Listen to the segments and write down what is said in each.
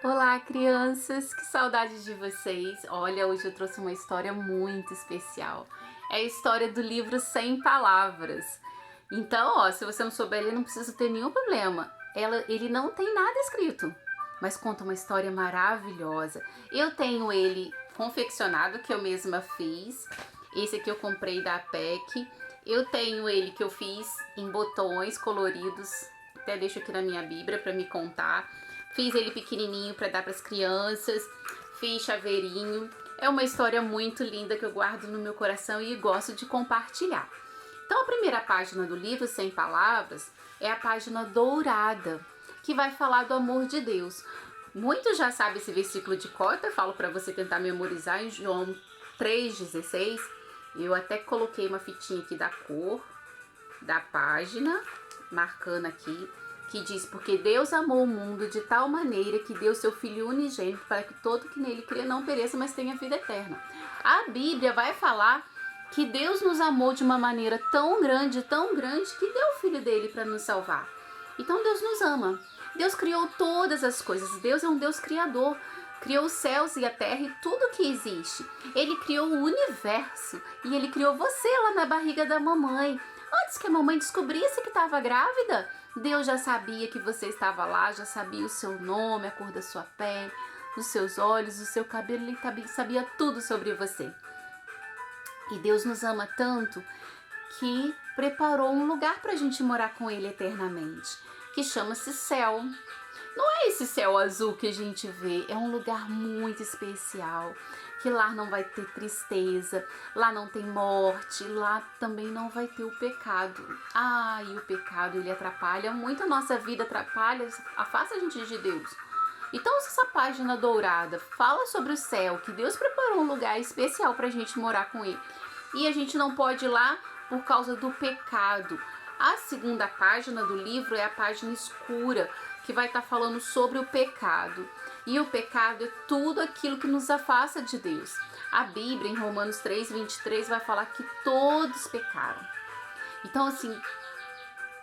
Olá, crianças! Que saudade de vocês! Olha, hoje eu trouxe uma história muito especial. É a história do livro 100 Palavras. Então, ó, se você não souber ler, não precisa ter nenhum problema. Ele não tem nada escrito, mas conta uma história maravilhosa. Eu tenho ele confeccionado, que eu mesma fiz. Esse aqui eu comprei da APEC. Eu tenho ele que eu fiz em botões coloridos. Até deixo aqui na minha Bíblia para me contar. Fiz ele pequenininho para dar para as crianças, fiz chaveirinho. É uma história muito linda que eu guardo no meu coração e gosto de compartilhar. Então a primeira página do livro, 100 Palavras, é a página dourada, que vai falar do amor de Deus. Muitos já sabem esse versículo de cor, eu falo para você tentar memorizar em João 3,16. Eu até coloquei uma fitinha aqui da cor da página, marcando aqui, que diz: porque Deus amou o mundo de tal maneira que deu seu Filho unigênito para que todo que nele crê não pereça, mas tenha vida eterna. A Bíblia vai falar que Deus nos amou de uma maneira tão grande, que deu o Filho dele para nos salvar. Então Deus nos ama. Deus criou todas as coisas. Deus é um Deus criador. Criou os céus e a terra e tudo que existe. Ele criou o universo e ele criou você lá na barriga da mamãe. Antes que a mamãe descobrisse que estava grávida, Deus já sabia que você estava lá, já sabia o seu nome, a cor da sua pele, os seus olhos, o seu cabelo, ele também sabia tudo sobre você. E Deus nos ama tanto que preparou um lugar para a gente morar com Ele eternamente, que chama-se céu. Não é esse céu azul que a gente vê, é um lugar muito especial, que lá não vai ter tristeza, lá não tem morte, lá também não vai ter o pecado. E o pecado, ele atrapalha muito a nossa vida, afasta a gente de Deus. Então, se essa página dourada fala sobre o céu, que Deus preparou um lugar especial para a gente morar com Ele, e a gente não pode ir lá por causa do pecado. A segunda página do livro é a página escura, que vai estar falando sobre o pecado. E o pecado é tudo aquilo que nos afasta de Deus. A Bíblia, em Romanos 3,23, vai falar que todos pecaram. Então, assim,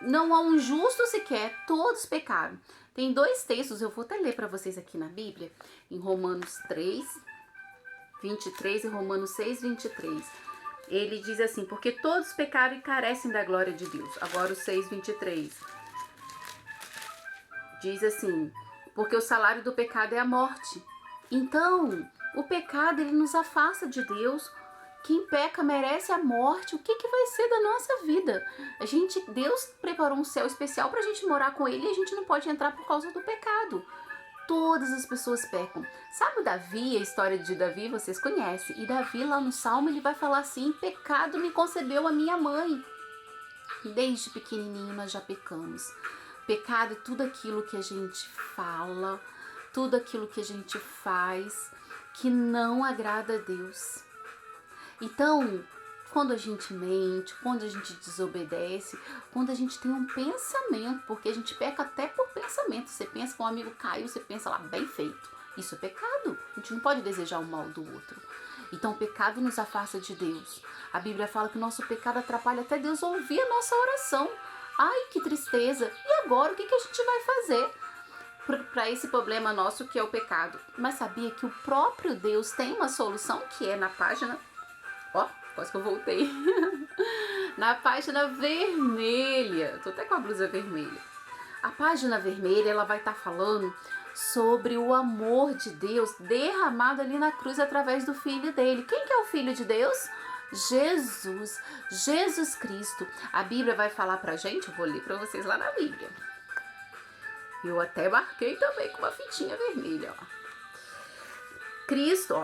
não há um justo sequer, todos pecaram. Tem dois textos, eu vou até ler para vocês aqui na Bíblia, em Romanos 3,23 e Romanos 6,23. Ele diz assim: porque todos pecaram e carecem da glória de Deus. Agora o 6,23 diz assim: porque o salário do pecado é a morte. Então, o pecado, ele nos afasta de Deus. Quem peca merece a morte. O que vai ser da nossa vida? Deus preparou um céu especial para a gente morar com Ele e a gente não pode entrar por causa do pecado. Todas as pessoas pecam. Sabe o Davi, a história de Davi, vocês conhecem. E Davi, lá no Salmo, ele vai falar assim: pecado me concebeu a minha mãe. Desde pequenininho nós já pecamos. Pecado é tudo aquilo que a gente fala, tudo aquilo que a gente faz, que não agrada a Deus. Então, quando a gente mente, quando a gente desobedece, quando a gente tem um pensamento, porque a gente peca até por pensamento. Você pensa que um amigo caiu, você pensa lá, bem feito. Isso é pecado. A gente não pode desejar o mal do outro. Então o pecado nos afasta de Deus. A Bíblia fala que o nosso pecado atrapalha até Deus ouvir a nossa oração. Ai, que tristeza. E agora, o que a gente vai fazer para esse problema nosso que é o pecado? Mas sabia que o próprio Deus tem uma solução, que é na página... quase que eu voltei. Na página vermelha. Tô até com a blusa vermelha. A página vermelha, ela vai estar falando sobre o amor de Deus derramado ali na cruz através do Filho dele. Quem que é o Filho de Deus? Jesus Cristo. A Bíblia vai falar pra gente, eu vou ler pra vocês lá na Bíblia. Eu até marquei também com uma fitinha vermelha, ó. Cristo,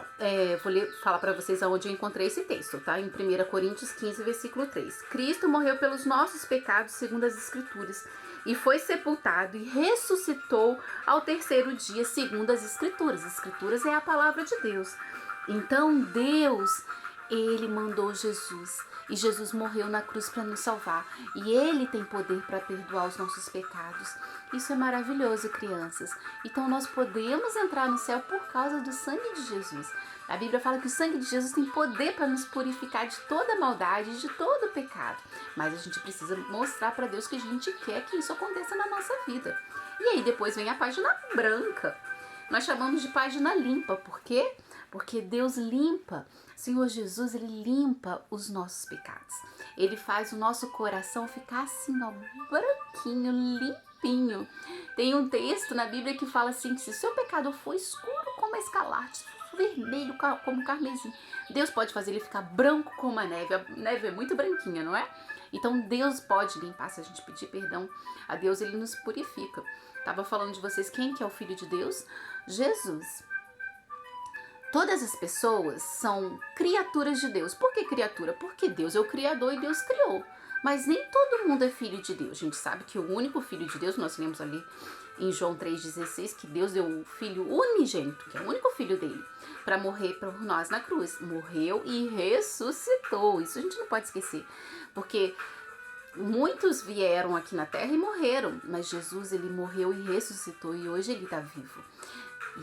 vou falar para vocês aonde eu encontrei esse texto, tá? Em 1 Coríntios 15, versículo 3. Cristo morreu pelos nossos pecados, segundo as Escrituras, e foi sepultado e ressuscitou ao terceiro dia, segundo as Escrituras. As Escrituras é a palavra de Deus. Então, Deus, Ele mandou Jesus. E Jesus morreu na cruz para nos salvar. E Ele tem poder para perdoar os nossos pecados. Isso é maravilhoso, crianças. Então nós podemos entrar no céu por causa do sangue de Jesus. A Bíblia fala que o sangue de Jesus tem poder para nos purificar de toda maldade, de todo pecado. Mas a gente precisa mostrar para Deus que a gente quer que isso aconteça na nossa vida. E aí depois vem a página branca. Nós chamamos de página limpa. Por quê? Porque Deus limpa. Senhor Jesus, Ele limpa os nossos pecados. Ele faz o nosso coração ficar assim, ó, branquinho, limpinho. Tem um texto na Bíblia que fala assim, que se o seu pecado for escuro como a escarlate, vermelho como carmesim, Deus pode fazer ele ficar branco como a neve. A neve é muito branquinha, não é? Então Deus pode limpar, se a gente pedir perdão a Deus, Ele nos purifica. Tava falando de vocês, quem que é o Filho de Deus? Jesus. Todas as pessoas são criaturas de Deus. Por que criatura? Porque Deus é o Criador e Deus criou. Mas nem todo mundo é filho de Deus. A gente sabe que o único filho de Deus, nós lemos ali em João 3,16, que Deus deu o Filho unigênito, que é o único filho dele, para morrer por nós na cruz. Morreu e ressuscitou. Isso a gente não pode esquecer. Porque muitos vieram aqui na terra e morreram. Mas Jesus, ele morreu e ressuscitou e hoje ele está vivo.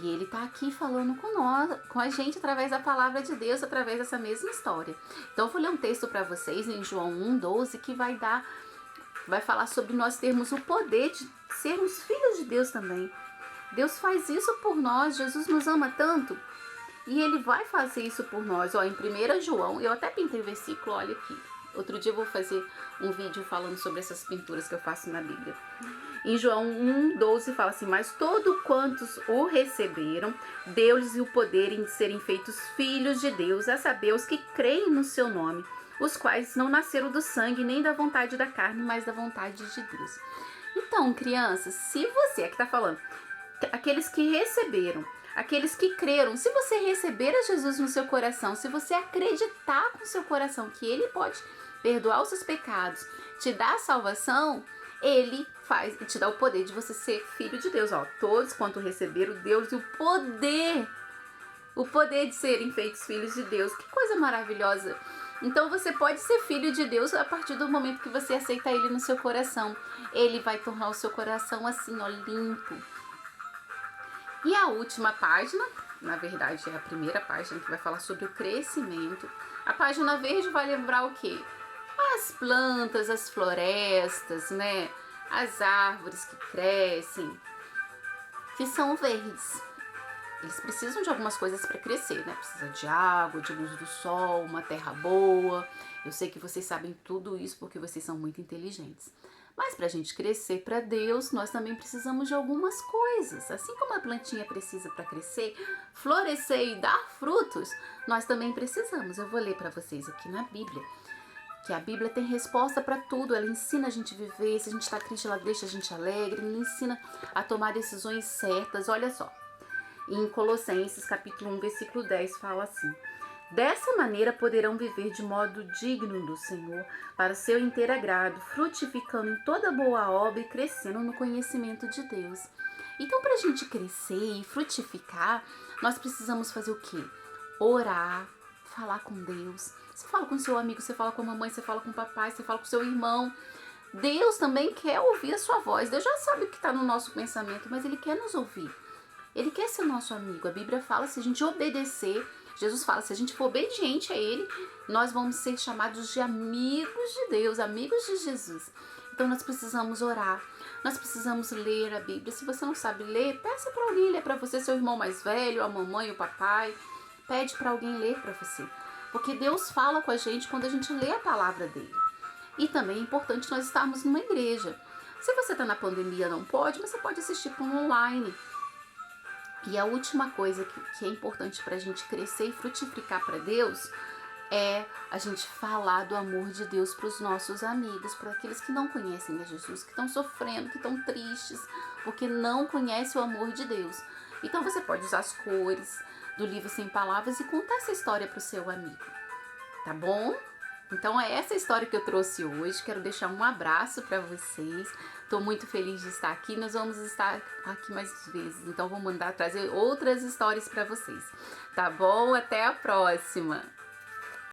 E ele está aqui falando com a gente através da palavra de Deus, através dessa mesma história. Então eu vou ler um texto para vocês em João 1,12 que vai falar sobre nós termos o poder de sermos filhos de Deus também. Deus faz isso por nós, Jesus nos ama tanto e Ele vai fazer isso por nós. Ó, em 1 João, eu até pintei o versículo, olha aqui. Outro dia eu vou fazer um vídeo falando sobre essas pinturas que eu faço na Bíblia. Em João 1,12 fala assim, mas todos quantos o receberam, deu-lhes o poder em serem feitos filhos de Deus, a saber, os que creem no seu nome, os quais não nasceram do sangue, nem da vontade da carne, mas da vontade de Deus. Então, crianças, se você, aqui tá falando, aqueles que receberam, aqueles que creram, se você receber a Jesus no seu coração, se você acreditar com o seu coração que Ele pode perdoar os seus pecados, te dar a salvação, Ele te dá o poder de você ser filho de Deus. Ó, todos quanto receberam, Deus o poder de serem feitos filhos de Deus. Que coisa maravilhosa! Então você pode ser filho de Deus a partir do momento que você aceita Ele no seu coração. Ele vai tornar o seu coração assim, ó, limpo. E a última página, na verdade é a primeira página que vai falar sobre o crescimento. A página verde vai lembrar o quê? As plantas, as florestas, né? As árvores que crescem, que são verdes. Eles precisam de algumas coisas para crescer, né? Precisa de água, de luz do sol, uma terra boa. Eu sei que vocês sabem tudo isso porque vocês são muito inteligentes. Mas para a gente crescer para Deus, nós também precisamos de algumas coisas. Assim como a plantinha precisa para crescer, florescer e dar frutos, nós também precisamos. Eu vou ler para vocês aqui na Bíblia, que a Bíblia tem resposta para tudo. Ela ensina a gente a viver. Se a gente está triste, ela deixa a gente alegre. Ela ensina a tomar decisões certas. Olha só, em Colossenses capítulo 1, versículo 10, fala assim: dessa maneira poderão viver de modo digno do Senhor, para seu inteiro agrado, frutificando em toda boa obra e crescendo no conhecimento de Deus. Então, para a gente crescer e frutificar, nós precisamos fazer o quê? Orar, falar com Deus. Você fala com seu amigo, você fala com a mamãe, você fala com o papai, você fala com seu irmão. Deus também quer ouvir a sua voz. Deus já sabe o que está no nosso pensamento, mas Ele quer nos ouvir. Ele quer ser nosso amigo. A Bíblia fala, se a gente obedecer, Jesus fala, se a gente for obediente a Ele, nós vamos ser chamados de amigos de Deus, amigos de Jesus. Então nós precisamos orar, nós precisamos ler a Bíblia. Se você não sabe ler, peça para alguém ler para você, seu irmão mais velho, a mamãe, o papai. Pede para alguém ler para você. Porque Deus fala com a gente quando a gente lê a palavra dele. E também é importante nós estarmos numa igreja. Se você está na pandemia, não pode, mas você pode assistir por online. E a última coisa que é importante para a gente crescer e frutificar para Deus é a gente falar do amor de Deus para os nossos amigos, para aqueles que não conhecem a Jesus, que estão sofrendo, que estão tristes, porque não conhecem o amor de Deus. Então você pode usar as cores do livro Sem Palavras e contar essa história para o seu amigo, tá bom? Então é essa história que eu trouxe hoje. Quero deixar um abraço para vocês. Estou muito feliz de estar aqui. Nós vamos estar aqui mais vezes. Então vou trazer outras histórias para vocês. Tá bom? Até a próxima!